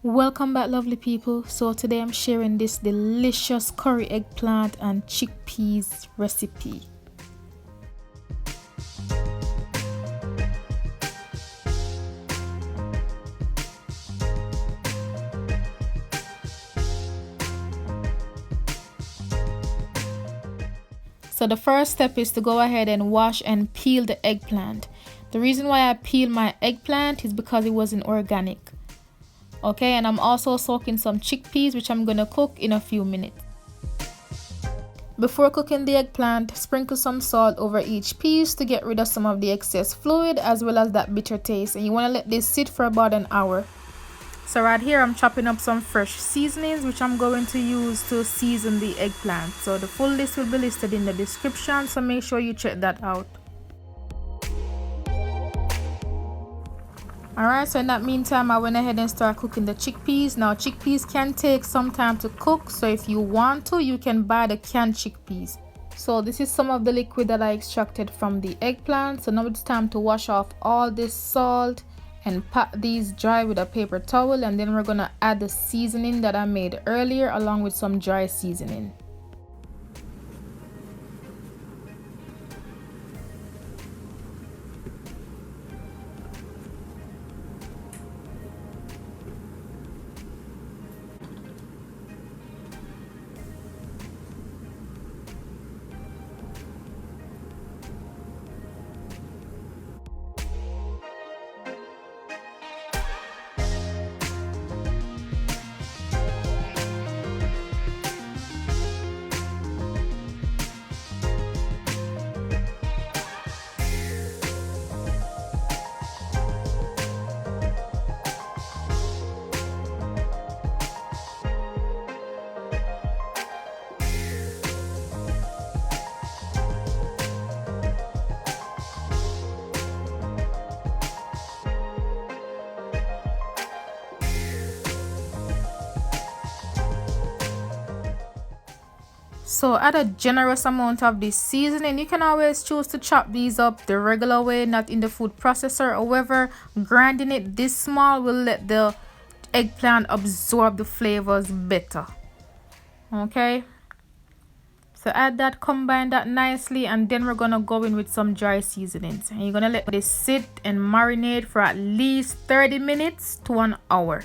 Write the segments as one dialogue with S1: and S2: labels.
S1: Welcome back, lovely people. So today I'm sharing this delicious curry eggplant and chickpeas recipe. So the first step is to go ahead and wash and peel the eggplant. The reason why I peel my eggplant is because it wasn't organic. Okay, and I'm also soaking some chickpeas, which I'm gonna cook in a few minutes. Before cooking the eggplant, sprinkle some salt over each piece to get rid of some of the excess fluid as well as that bitter taste, and you want to let this sit for about an hour. So right here I'm chopping up some fresh seasonings which I'm going to use to season the eggplant. So the full list will be listed in the description, so make sure you check that out. Alright, so in that meantime I went ahead and started cooking the chickpeas. Now chickpeas can take some time to cook, so if you want to, you can buy the canned chickpeas. So this is some of the liquid that I extracted from the eggplant. So now it's time to wash off all this salt and pat these dry with a paper towel, and then we're gonna add the seasoning that I made earlier along with some dry seasoning. So add a generous amount of this seasoning. You can always choose to chop these up the regular way, not in the food processor. However, grinding it this small will let the eggplant absorb the flavors better. Okay, so add that, combine that nicely, and then we're gonna go in with some dry seasonings, and you're gonna let this sit and marinate for at least 30 minutes to an hour.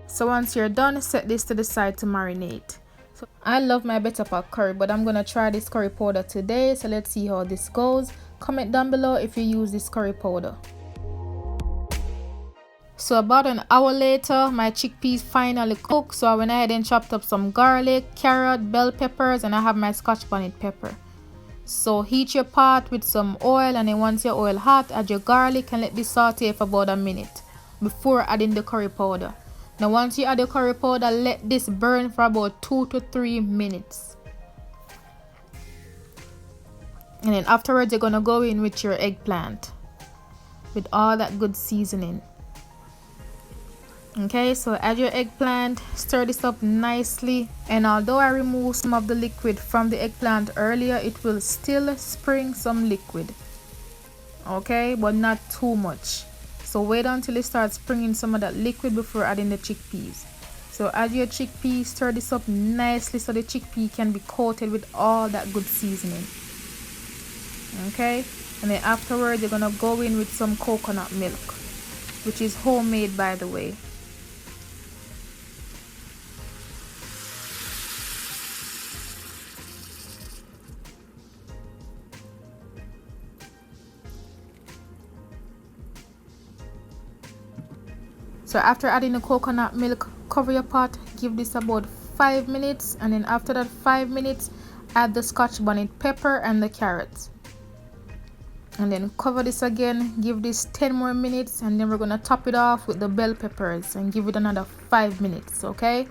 S1: So once you're done, set this to the side to marinate. So I love my better pot curry, but I'm gonna try this curry powder today, so let's see how this goes. Comment down below if you use this curry powder. So about an hour later, my chickpeas finally cooked, so I went ahead and chopped up some garlic, carrot, bell peppers, and I have my scotch bonnet pepper. So heat your pot with some oil, and then once your oil hot, add your garlic and let this saute for about a minute before adding the curry powder. Now once you add the curry powder, let this burn for about 2 to 3 minutes. And then afterwards you're gonna go in with your eggplant with all that good seasoning. Okay, so add your eggplant, stir this up nicely, and although I removed some of the liquid from the eggplant earlier, it will still spring some liquid. okay, but not too much. So wait until it starts springing some of that liquid before adding the chickpeas. So add your chickpeas, stir this up nicely so the chickpea can be coated with all that good seasoning. Okay, and then afterwards you're gonna go in with some coconut milk, which is homemade, by the way. So after adding the coconut milk, cover your pot, give this about 5 minutes, and then after that 5 minutes, add the scotch bonnet pepper and the carrots. And then cover this again, give this 10 more minutes, and then we're gonna top it off with the bell peppers and give it another 5 minutes, okay?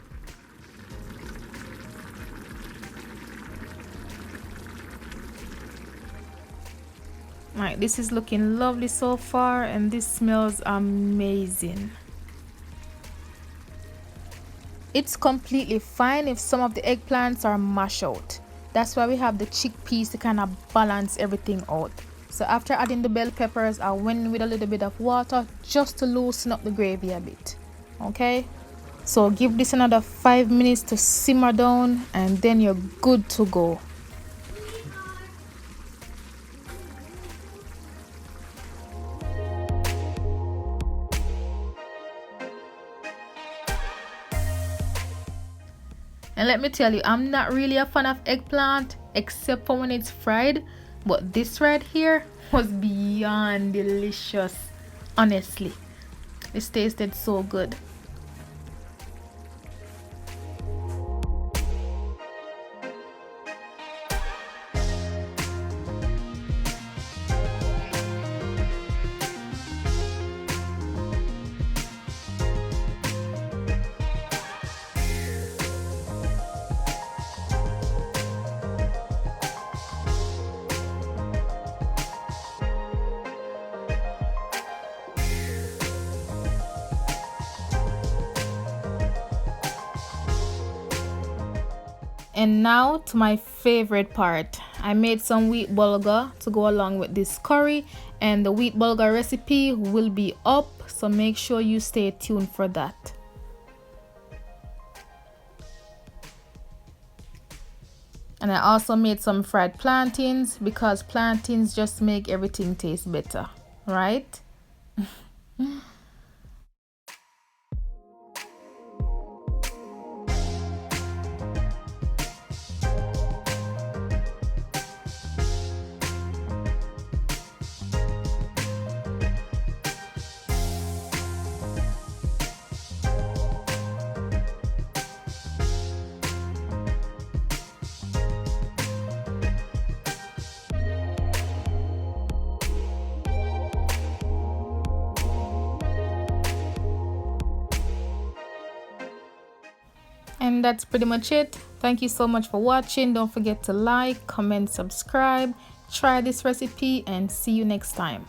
S1: Alright, this is looking lovely so far, and this smells amazing. It's completely fine if some of the eggplants are mashed out. That's why we have the chickpeas to kind of balance everything out. So after adding the bell peppers, I went in with a little bit of water just to loosen up the gravy a bit. Okay? So give this another 5 minutes to simmer down, and then you're good to go. And let me tell you, I'm not really a fan of eggplant except for when it's fried, but this right here was beyond delicious. Honestly, this tasted so good. And now to my favorite part. I made some wheat bulgur to go along with this curry, and the wheat bulgur recipe will be up, so make sure you stay tuned for that. And I also made some fried plantains because plantains just make everything taste better, right? And that's pretty much it. Thank you so much for watching. Don't forget to like, comment, subscribe, try this recipe, and see you next time.